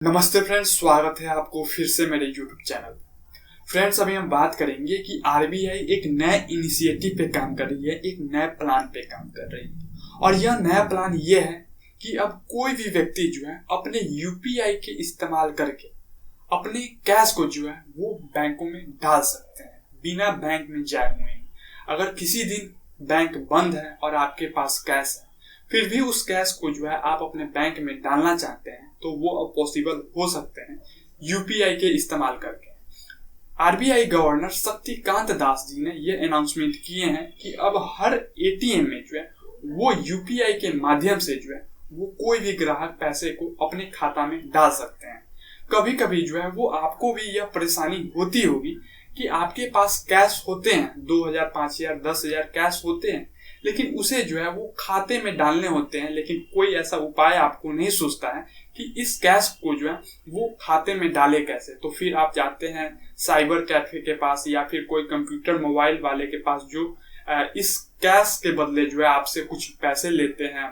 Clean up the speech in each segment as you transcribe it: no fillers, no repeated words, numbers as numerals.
नमस्ते फ्रेंड्स, स्वागत है आपको फिर से मेरे YouTube चैनल पे। फ्रेंड्स, अभी हम बात करेंगे कि आरबीआई एक नए इनिशिएटिव पे काम कर रही है, एक नए प्लान पे काम कर रही है। और यह नया प्लान ये है कि अब कोई भी व्यक्ति जो है अपने यूपीआई के इस्तेमाल करके अपने कैश को जो है वो बैंकों में डाल सकते हैं बिना बैंक में जाए हुए। अगर किसी दिन बैंक बंद है और आपके पास कैश है, फिर भी उस कैश को जो है आप अपने बैंक में डालना चाहते हैं तो वो अब पॉसिबल हो सकते हैं यूपीआई के इस्तेमाल करके। आरबीआई गवर्नर शक्तिकांत दास जी ने ये अनाउंसमेंट किए हैं कि अब हर एटीएम में जो है वो यूपीआई के माध्यम से जो है वो कोई भी ग्राहक पैसे को अपने खाता में डाल सकते हैं। कभी कभी जो है वो आपको भी यह परेशानी होती होगी कि आपके पास कैश होते हैं, 2000, 5000, 10,000 कैश होते हैं, लेकिन उसे जो है वो खाते में डालने होते हैं, लेकिन कोई ऐसा उपाय आपको नहीं सोचता है कि इस कैश को जो है वो खाते में डाले कैसे। तो फिर आप जाते हैं साइबर कैफे के पास या फिर कोई कंप्यूटर मोबाइल वाले के पास जो इस कैश के बदले जो है आपसे कुछ पैसे लेते हैं,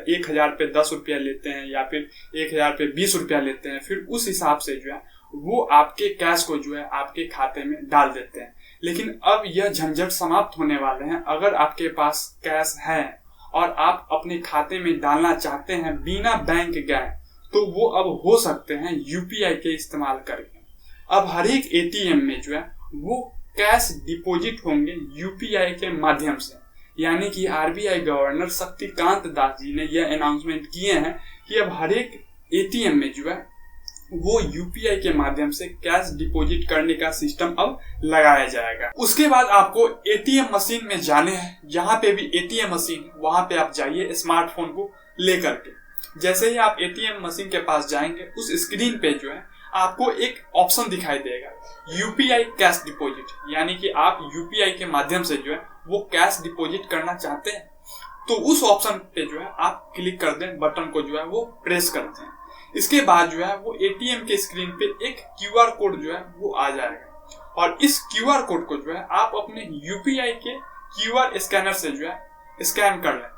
1000 पे 10 रुपया लेते हैं या फिर 1000 पे 20 रुपया लेते हैं। फिर उस हिसाब से जो है वो आपके कैश को जो है आपके खाते में डाल देते हैं। लेकिन अब यह झंझट समाप्त होने वाले हैं। अगर आपके पास कैश है और आप अपने खाते में डालना चाहते हैं बिना बैंक गए, तो वो अब हो सकते हैं यूपीआई के इस्तेमाल करके। अब हर एक एटीएम में जो है वो कैश डिपॉजिट होंगे यूपीआई के माध्यम से। यानी कि आरबीआई गवर्नर शक्तिकांत दास जी ने यह अनाउंसमेंट किए हैं कि अब हर एक एटीएम में जो है वो यूपीआई के माध्यम से कैश डिपॉजिट करने का सिस्टम अब लगाया जाएगा। उसके बाद आपको एटीएम मशीन में जाने हैं। जहां पे भी एटीएम मशीन है वहां पे आप जाइए स्मार्टफोन को लेकर के। जैसे ही आप एटीएम मशीन के पास जाएंगे, उस स्क्रीन पे जो है आपको एक ऑप्शन दिखाई देगा, यूपीआई कैश डिपॉजिट। यानी कि आप यूपीआई के माध्यम से जो है वो कैश डिपॉजिट करना चाहते हैं, तो उस ऑप्शन पे जो है आप क्लिक कर दें, बटन को जो है वो प्रेस कर दें। इसके बाद जो है वो एटीएम के स्क्रीन पे एक क्यूआर कोड जो है वो आ जाएगा, और इस क्यूआर कोड को जो है आप अपने यूपीआई के क्यूआर स्कैनर से जो है स्कैन कर लें।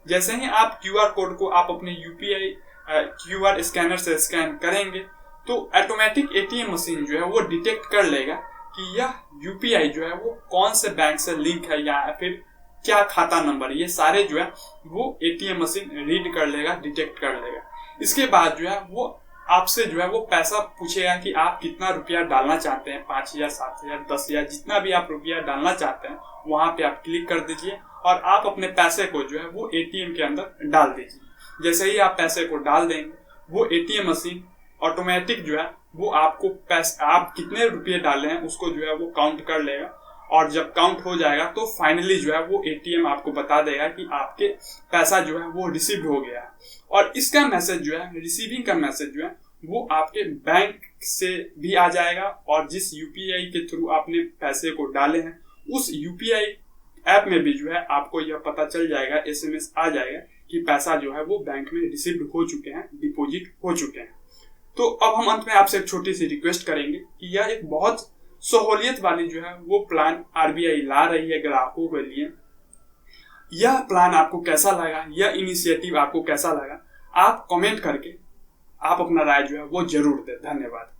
जैसे ही आप क्यूआर कोड को आप अपने यूपीआई क्यूआर स्कैनर से स्कैन करेंगे, तो ऑटोमेटिक एटीएम मशीन जो है वो डिटेक्ट कर लेगा कि यह यूपीआई जो है वो कौन से बैंक से लिंक है या फिर क्या खाता नंबर, ये सारे जो है वो एटीएम मशीन रीड कर लेगा, डिटेक्ट कर लेगा। इसके बाद जो है वो आपसे जो है वो पैसा पूछेगा कि आप कितना रुपया डालना चाहते हैं, 5000, 7000, 10,000, जितना भी आप रुपया डालना चाहते हैं वहां पे आप क्लिक कर दीजिए और आप अपने पैसे को जो है वो एटीएम के अंदर डाल दीजिए। जैसे ही आप पैसे को डाल देंगे, वो एटीएम मशीन ऑटोमेटिक जो है वो आपको पैसे, आप कितने रुपये डाले हैं उसको जो है वो काउंट कर लेगा, और जब काउंट हो जाएगा तो फाइनली जो है वो एटीएम आपको बता देगा कि आपके पैसा जो है वो रिसीव हो गया है। और इसका मैसेज जो है, रिसीविंग का मैसेज जो है वो आपके बैंक से भी आ जाएगा, और जिस यूपीआई के थ्रू आपने पैसे को डाले हैं उस यूपीआई ऐप में भी जो है आपको यह पता चल जाएगा, एसएमएस आ जाएगा कि पैसा जो है वो बैंक में रिसीव हो चुके हैं, डिपॉजिट हो चुके हैं। तो अब हम अंत में आपसे एक छोटी सी रिक्वेस्ट करेंगे कि यह एक बहुत सहूलियत वाली जो है वो प्लान आरबीआई ला रही है ग्राहकों के लिए। यह प्लान आपको कैसा लगा, यह इनिशिएटिव आपको कैसा लगा, आप कमेंट करके आप अपना राय जो है वो जरूर दें। धन्यवाद।